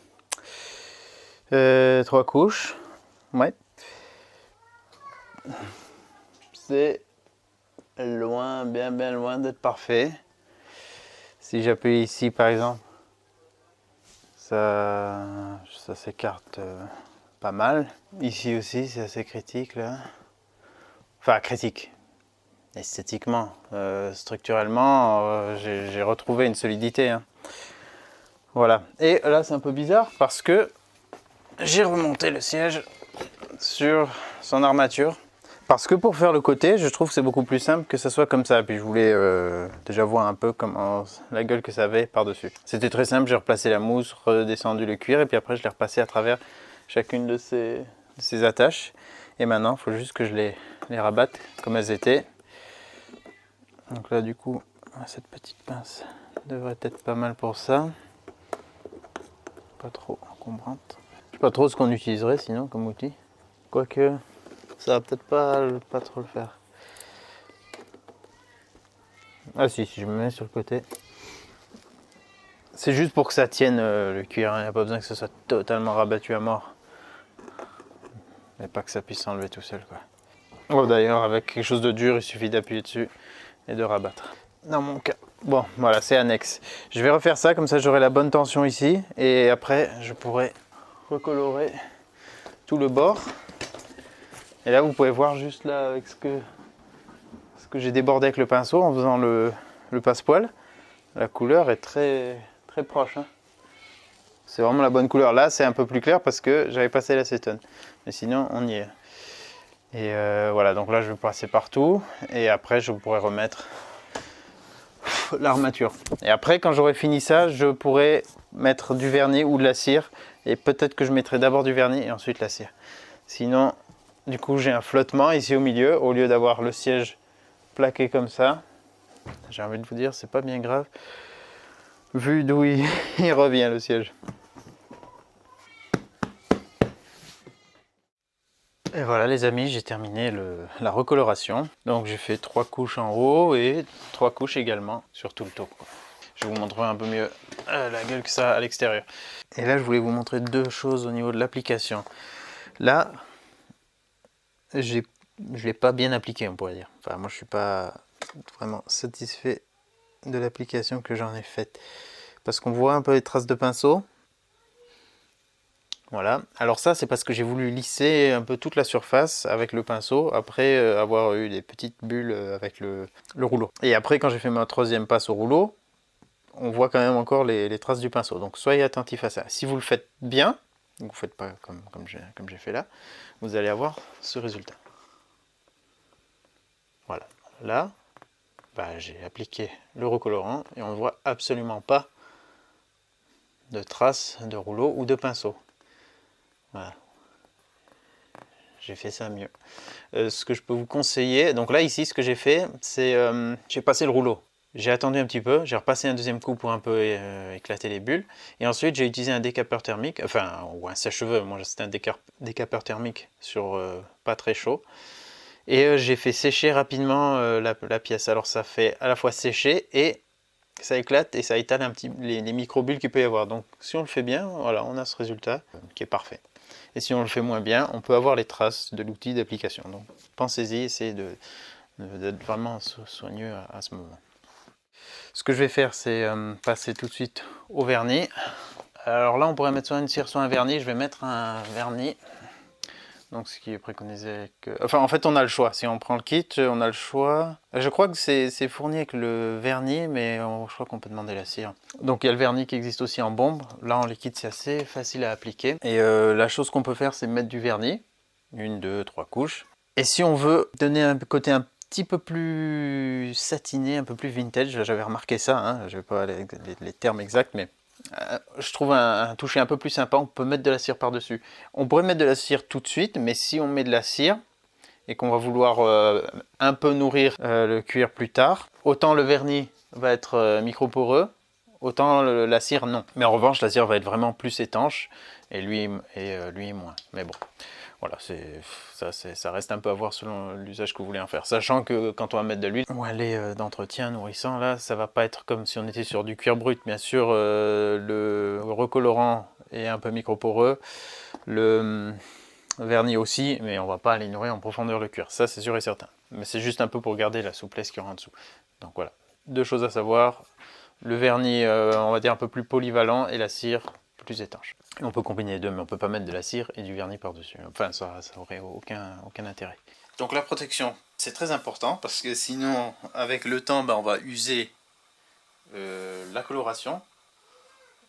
3 couches, ouais. C'est loin, bien loin d'être parfait. Si j'appuie ici par exemple, ça s'écarte pas mal. Ici aussi c'est assez critique là. Enfin critique. Esthétiquement, structurellement, j'ai retrouvé une solidité. Hein. Voilà. Et là c'est un peu bizarre parce que j'ai remonté le siège sur son armature. Parce que pour faire le côté, je trouve que c'est beaucoup plus simple que ça soit comme ça. Puis je voulais déjà voir un peu comment la gueule que ça avait par-dessus. C'était très simple, j'ai replacé la mousse, redescendu le cuir et puis après je l'ai repassé à travers chacune de ces attaches. Et maintenant, il faut juste que je les rabatte comme elles étaient. Donc là du coup, cette petite pince devrait être pas mal pour ça. Pas trop encombrante. Je sais pas trop ce qu'on utiliserait sinon comme outil. Quoique, ça va peut-être pas trop le faire. Ah si je me mets sur le côté. C'est juste pour que ça tienne le cuir, il n'y a pas besoin que ce soit totalement rabattu à mort. Mais pas que ça puisse s'enlever tout seul, quoi. Oh, d'ailleurs, avec quelque chose de dur, il suffit d'appuyer dessus et de rabattre. Dans mon cas. Bon, voilà, c'est annexe. Je vais refaire ça, comme ça j'aurai la bonne tension ici. Et après, je pourrai recolorer tout le bord. Et là, vous pouvez voir juste là avec ce que j'ai débordé avec le pinceau en faisant le passepoil. La couleur est très proche. Hein. C'est vraiment la bonne couleur. Là, c'est un peu plus clair parce que j'avais passé l'acétone. Mais sinon, on y est. Et voilà, donc là, je vais passer partout. Et après, je pourrai remettre l'armature. Et après, quand j'aurai fini ça, je pourrai mettre du vernis ou de la cire. Et peut-être que je mettrai d'abord du vernis et ensuite la cire. Sinon, du coup, j'ai un flottement ici au milieu. Au lieu d'avoir le siège plaqué comme ça. J'ai envie de vous dire, c'est pas bien grave. Vu d'où il revient le siège. Et voilà les amis, j'ai terminé la recoloration. Donc j'ai fait 3 couches en haut et 3 couches également sur tout le tour. Je vais vous montrer un peu mieux la gueule que ça a à l'extérieur. Et là je voulais vous montrer deux choses au niveau de l'application. Là, je ne l'ai pas bien appliqué on pourrait dire. Enfin moi je suis pas vraiment satisfait de l'application que j'en ai faite. Parce qu'on voit un peu les traces de pinceau. Voilà, alors ça c'est parce que j'ai voulu lisser un peu toute la surface avec le pinceau après avoir eu des petites bulles avec le rouleau. Et après quand j'ai fait ma troisième passe au rouleau, on voit quand même encore les traces du pinceau. Donc soyez attentifs à ça. Si vous le faites bien, vous ne faites pas comme j'ai fait là, vous allez avoir ce résultat. Voilà, là j'ai appliqué le recolorant et on ne voit absolument pas de traces de rouleau ou de pinceau. Voilà. J'ai fait ça mieux. Ce que je peux vous conseiller, donc là ici ce que j'ai fait, c'est j'ai passé le rouleau. J'ai attendu un petit peu, j'ai repassé un deuxième coup pour un peu éclater les bulles. Et ensuite j'ai utilisé un décapeur thermique, enfin ou un sèche-cheveux, moi c'était un décapeur thermique sur pas très chaud. Et j'ai fait sécher rapidement la pièce. Alors ça fait à la fois sécher et ça éclate et ça étale un petit les micro-bulles qu'il peut y avoir. Donc si on le fait bien, voilà, on a ce résultat qui est parfait. Et si on le fait moins bien, on peut avoir les traces de l'outil d'application. Donc pensez-y, essayez d'être vraiment soigneux à ce moment. Ce que je vais faire, c'est passer tout de suite au vernis. Alors là, on pourrait mettre soit une cire, soit un vernis. Je vais mettre un vernis. Donc ce qui est préconisé avec... Enfin, en fait, on a le choix. Si on prend le kit, on a le choix. Je crois que c'est fourni avec le vernis, mais je crois qu'on peut demander la cire. Donc il y a le vernis qui existe aussi en bombe. Là, en liquide, c'est assez facile à appliquer. Et la chose qu'on peut faire, c'est mettre du vernis. 1, 2, 3 couches. Et si on veut donner un côté un petit peu plus satiné, un peu plus vintage, j'avais remarqué ça, hein, je n'ai pas les termes exacts, mais je trouve un toucher un peu plus sympa. On peut mettre de la cire par-dessus. On pourrait mettre de la cire tout de suite, mais si on met de la cire et qu'on va vouloir un peu nourrir le cuir plus tard, autant le vernis va être micro-poreux, autant la cire non. Mais en revanche, la cire va être vraiment plus étanche et lui moins. Mais bon, voilà, ça reste un peu à voir selon l'usage que vous voulez en faire. Sachant que quand on va mettre de l'huile ou aller d'entretien nourrissant, là, ça va pas être comme si on était sur du cuir brut. Bien sûr, le recolorant est un peu micro-poreux, le vernis aussi, mais on va pas aller nourrir en profondeur le cuir. Ça, c'est sûr et certain. Mais c'est juste un peu pour garder la souplesse qu'il y aura en dessous. Donc voilà, deux choses à savoir. Le vernis, on va dire un peu plus polyvalent, et la cire plus étanche. Et on peut combiner les deux, mais on ne peut pas mettre de la cire et du vernis par-dessus. Enfin, ça n'aurait aucun intérêt. Donc la protection, c'est très important, parce que sinon, avec le temps, on va user la coloration,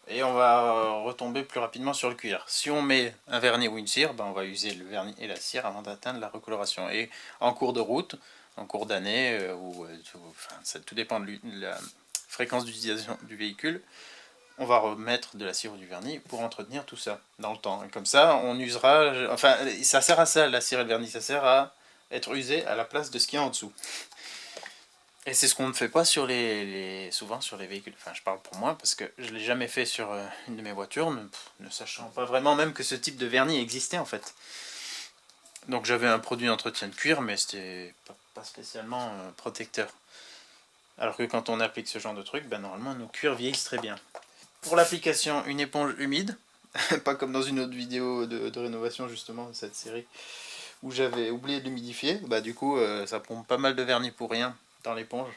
et on va retomber plus rapidement sur le cuir. Si on met un vernis ou une cire, on va user le vernis et la cire avant d'atteindre la recoloration. Et en cours de route, en cours d'année, ça tout dépend de la fréquence d'utilisation du véhicule, on va remettre de la cire ou du vernis pour entretenir tout ça dans le temps. Et comme ça, on usera... Enfin, ça sert à ça, la cire et le vernis, ça sert à être usé à la place de ce qu'il y a en dessous. Et c'est ce qu'on ne fait pas sur souvent sur les véhicules. Enfin, je parle pour moi parce que je ne l'ai jamais fait sur une de mes voitures, ne sachant pas vraiment même que ce type de vernis existait en fait. Donc j'avais un produit d'entretien de cuir, mais c'était pas spécialement protecteur. Alors que quand on applique ce genre de truc, ben normalement nos cuirs vieillissent très bien. Pour l'application, une éponge humide, pas comme dans une autre vidéo de rénovation justement de cette série, où j'avais oublié de l'humidifier. Bah du coup, ça pompe pas mal de vernis pour rien dans l'éponge,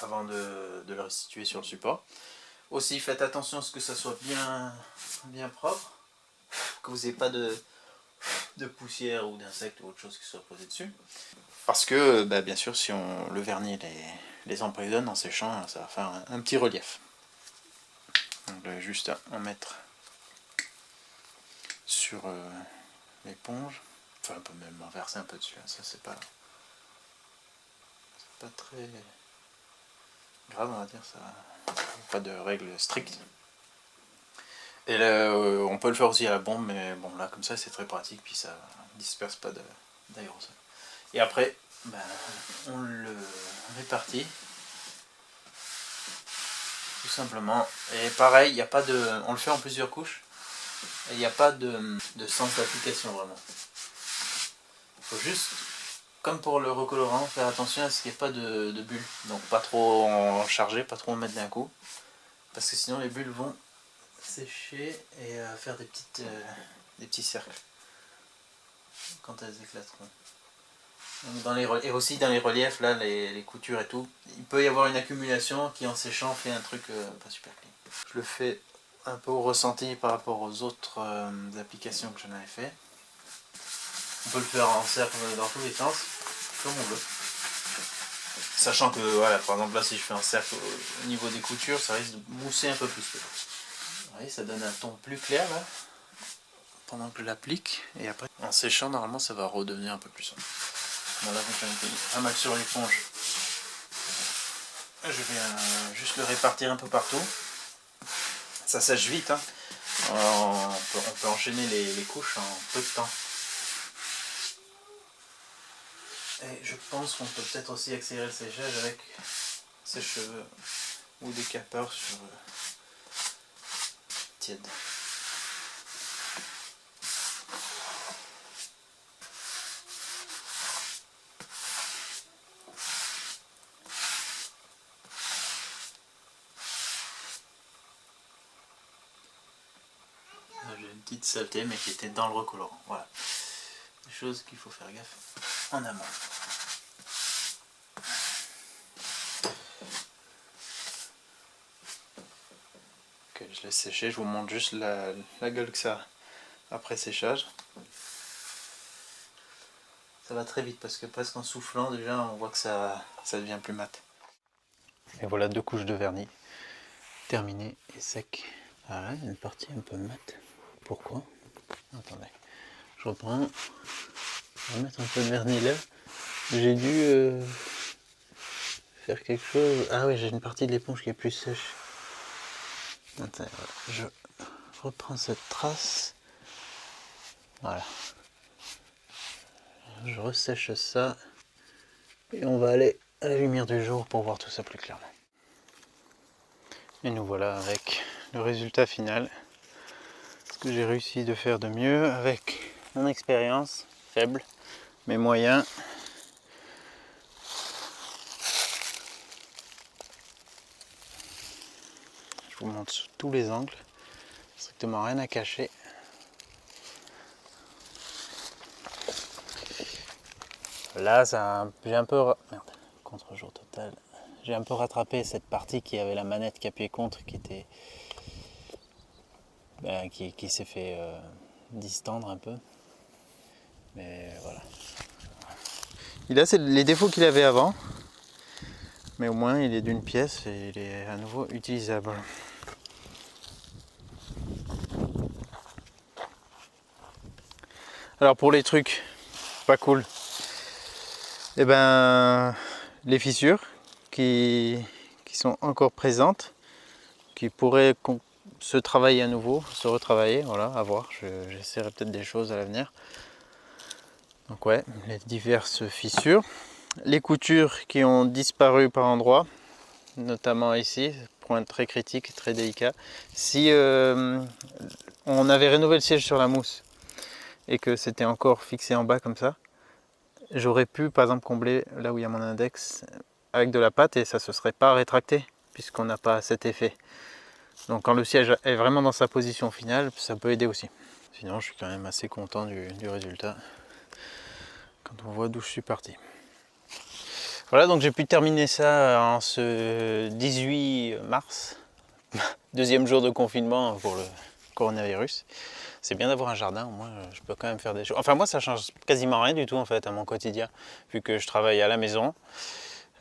avant de le restituer sur le support. Aussi, faites attention à ce que ça soit bien propre, que vous n'ayez pas de poussière ou d'insectes ou autre chose qui soit posé dessus. Parce que, bah, bien sûr, si le vernis les emprisonne en séchant, ça va faire un petit relief. Donc, je vais juste en mettre sur l'éponge. Enfin, on peut même en verser un peu dessus. Ça, c'est pas très grave, on va dire. Ça, pas de règles strictes. Et là, on peut le faire aussi à la bombe, mais bon, là, comme ça, c'est très pratique, puis ça disperse pas d'aérosol. Et après, ben, on le répartit, tout simplement. Et pareil, il y a pas de, on le fait en plusieurs couches, et il n'y a pas de sens d'application, vraiment. Il faut juste, comme pour le recolorant, faire attention à ce qu'il n'y ait pas de bulles. Donc pas trop en charger, pas trop en mettre d'un coup, parce que sinon les bulles vont sécher et faire des petits cercles quand elles éclateront. Donc et aussi dans les reliefs, là, les coutures et tout, il peut y avoir une accumulation qui en séchant fait un truc pas super clean. Je le fais un peu au ressenti par rapport aux autres applications que j'en avais fait. On peut le faire en cercle dans tous les sens, comme on veut. Sachant que, voilà, par exemple là, si je fais un cercle au niveau des coutures, ça risque de mousser un peu plus. Vous voyez, ça donne un ton plus clair là, pendant que je l'applique. Et après, en séchant, normalement, ça va redevenir un peu plus sombre. Bon, là, donc, j'ai mis un max sur l'éponge. Je vais juste le répartir un peu partout. Ça sèche vite, hein. On peut enchaîner les couches en peu de temps. Et je pense qu'on peut peut-être aussi accélérer le séchage avec sèche-cheveux ou des capeurs sur tiède. J'ai une petite saleté mais qui était dans le recolorant. Voilà. Des choses qu'il faut faire gaffe en amont. Ok, je laisse sécher, je vous montre juste la gueule que ça a après séchage. Ça va très vite parce que presque en soufflant déjà on voit que ça devient plus mat. Et voilà 2 couches de vernis terminées et sec. Voilà, il y a une partie un peu mat. Pourquoi? Attendez, je reprends. On va mettre un peu de vernis là. J'ai dû faire quelque chose. Ah oui, j'ai une partie de l'éponge qui est plus sèche. Attends, voilà. Je reprends cette trace. Voilà. Je ressèche ça. Et on va aller à la lumière du jour pour voir tout ça plus clairement. Et nous voilà avec le résultat final. Ce que j'ai réussi de faire de mieux avec mon expérience faible, mais moyen. Je vous montre sous tous les angles. Strictement rien à cacher. Là, j'ai un peu... Merde, contre-jour total. J'ai un peu rattrapé cette partie qui avait la manette qui appuyait contre, qui était... qui s'est fait distendre un peu. Mais voilà. Il a les défauts qu'il avait avant. Mais au moins, il est d'une pièce et il est à nouveau utilisable. Alors pour les trucs pas cool, eh ben les fissures qui sont encore présentes, qui pourraient se travailler à nouveau, se retravailler, voilà, à voir, j'essaierai peut-être des choses à l'avenir. Donc ouais, les diverses fissures. les coutures qui ont disparu par endroits, notamment ici, point très critique, très délicat. Si on avait rénové le siège sur la mousse et que c'était encore fixé en bas comme ça, j'aurais pu par exemple combler là où il y a mon index avec de la pâte et ça ne se serait pas rétracté puisqu'on n'a pas cet effet. Donc quand le siège est vraiment dans sa position finale, ça peut aider aussi. Sinon je suis quand même assez content du résultat quand on voit d'où je suis parti. Voilà, donc j'ai pu terminer ça en ce 18 mars, deuxième jour de confinement pour le coronavirus. C'est bien d'avoir un jardin, au moins je peux quand même faire des choses. Enfin moi ça change quasiment rien du tout en fait à mon quotidien, vu que je travaille à la maison,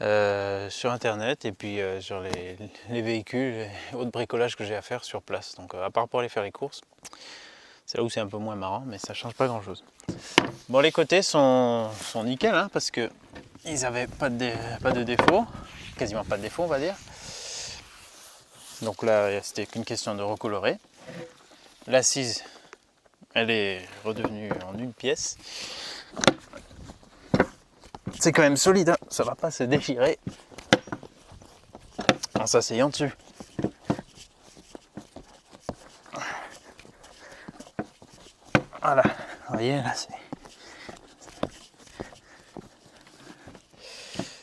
sur internet et puis sur les véhicules et autres bricolages que j'ai à faire sur place. Donc à part pour aller faire les courses, c'est là où c'est un peu moins marrant, mais ça change pas grand chose. Bon, les côtés sont nickel hein, parce que ils n'avaient pas de défaut, quasiment pas de défaut on va dire. Donc là c'était qu'une question de recolorer. L'assise, elle est redevenue en une pièce. C'est quand même solide, hein, ça va pas se déchirer en s'asseyant dessus. Voilà, vous voyez là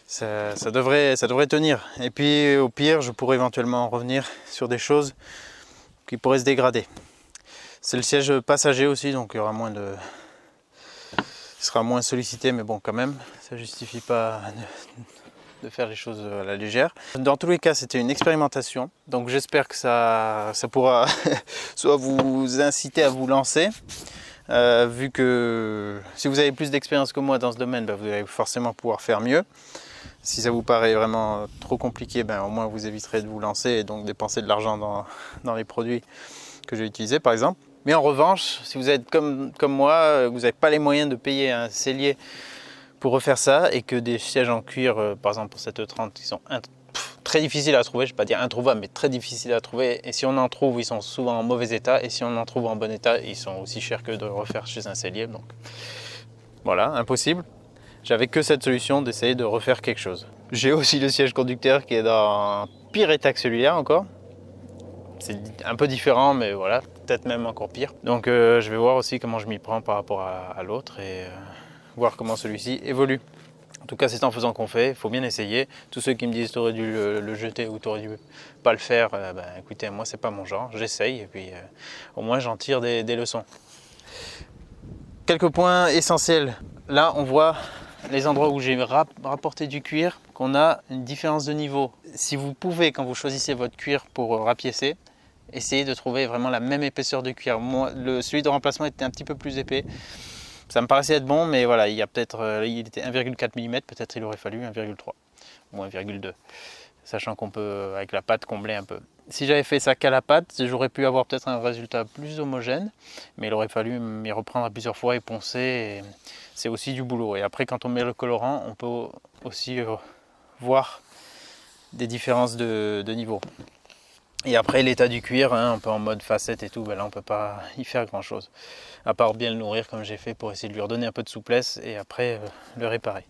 ça devrait tenir. Et puis au pire, je pourrais éventuellement revenir sur des choses qui pourraient se dégrader. C'est le siège passager aussi, donc il y aura moins de... Il sera moins sollicité, mais bon quand même, ça justifie pas de faire les choses à la légère. Dans tous les cas, c'était une expérimentation, donc j'espère que ça pourra soit vous inciter à vous lancer, vu que si vous avez plus d'expérience que moi dans ce domaine, vous allez forcément pouvoir faire mieux. Si ça vous paraît vraiment trop compliqué, au moins vous éviterez de vous lancer et donc dépenser de l'argent dans les produits que j'ai utilisés par exemple. Mais en revanche, si vous êtes comme moi, vous n'avez pas les moyens de payer un sellier pour refaire ça et que des sièges en cuir, par exemple pour cette E30, qui sont très difficiles à trouver, je ne vais pas dire introuvables, mais très difficiles à trouver. Et si on en trouve, ils sont souvent en mauvais état. Et si on en trouve en bon état, ils sont aussi chers que de refaire chez un sellier. Donc voilà, impossible. J'avais que cette solution d'essayer de refaire quelque chose. J'ai aussi le siège conducteur qui est dans un pire état que celui-là encore. C'est un peu différent, mais voilà, peut-être même encore pire. Donc je vais voir aussi comment je m'y prends par rapport à l'autre et voir comment celui-ci évolue. En tout cas, c'est en faisant qu'on fait, il faut bien essayer. Tous ceux qui me disent tu aurais dû le jeter ou tu aurais dû pas le faire, écoutez, moi c'est pas mon genre, j'essaye et puis au moins j'en tire des leçons. Quelques points essentiels. Là, on voit les endroits où j'ai rapporté du cuir, qu'on a une différence de niveau. Si vous pouvez, quand vous choisissez votre cuir pour rapiécer, essayez de trouver vraiment la même épaisseur de cuir. Moi, celui de remplacement était un petit peu plus épais. Ça me paraissait être bon, mais voilà, il y a peut-être, il était 1,4 mm, peut-être il aurait fallu 1,3 ou 1,2, sachant qu'on peut, avec la pâte, combler un peu. Si j'avais fait ça qu'à la pâte, j'aurais pu avoir peut-être un résultat plus homogène, mais il aurait fallu m'y reprendre à plusieurs fois et poncer. C'est aussi du boulot. Et après, quand on met le colorant, on peut aussi voir des différences de niveau. Et après, l'état du cuir, un peu en mode facette et tout, là on peut pas y faire grand chose. À part bien le nourrir comme j'ai fait pour essayer de lui redonner un peu de souplesse et après le réparer.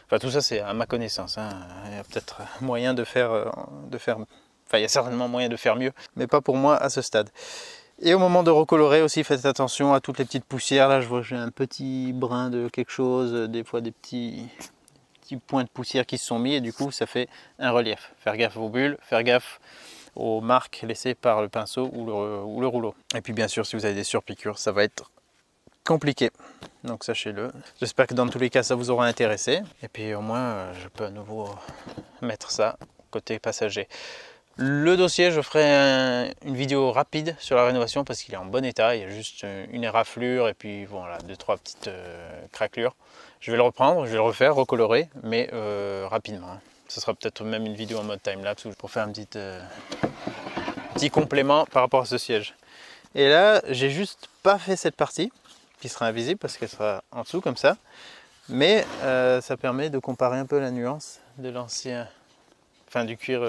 Enfin tout ça c'est à ma connaissance. Il y a peut-être moyen de faire... Enfin il y a certainement moyen de faire mieux, mais pas pour moi à ce stade. Et au moment de recolorer aussi, faites attention à toutes les petites poussières. Là je vois que j'ai un petit brin de quelque chose, des fois des petits points de poussière qui se sont mis et du coup ça fait un relief. Faire gaffe aux bulles, faire gaffe aux marques laissées par le pinceau ou le rouleau. Et puis bien sûr si vous avez des surpiqûres, ça va être compliqué. Donc sachez-le. J'espère que dans tous les cas ça vous aura intéressé. Et puis au moins je peux à nouveau mettre ça côté passager. Le dossier, je ferai une vidéo rapide sur la rénovation parce qu'il est en bon état. Il y a juste une éraflure et puis voilà, 2-3 petites craquelures. Je vais le reprendre, je vais le refaire, recolorer, mais rapidement. Ce sera peut-être même une vidéo en mode timelapse pour faire un petit complément par rapport à ce siège. Et là, j'ai juste pas fait cette partie qui sera invisible parce qu'elle sera en dessous comme ça. Mais ça permet de comparer un peu la nuance de l'ancien, enfin du cuir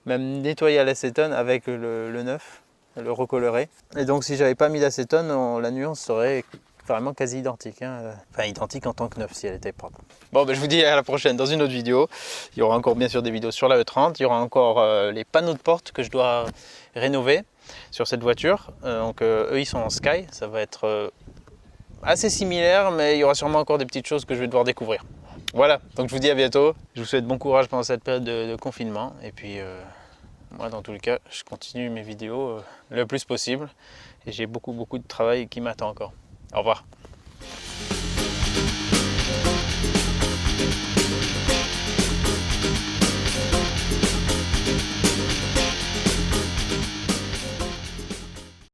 même nettoyé à l'acétone avec le neuf, le recoloré. Et donc si j'avais pas mis d'acétone, la nuance serait Vraiment quasi identique, hein. Enfin identique en tant que neuf si elle était propre. Bon, je vous dis à la prochaine dans une autre vidéo. Il y aura encore bien sûr des vidéos sur la E30. Il y aura encore les panneaux de porte que je dois rénover sur cette voiture. Donc eux ils sont en Sky, ça va être assez similaire, mais il y aura sûrement encore des petites choses que je vais devoir découvrir. Voilà, donc je vous dis à bientôt. Je vous souhaite bon courage pendant cette période de confinement. Et puis moi dans tous les cas, je continue mes vidéos le plus possible. Et j'ai beaucoup de travail qui m'attend encore. Au revoir.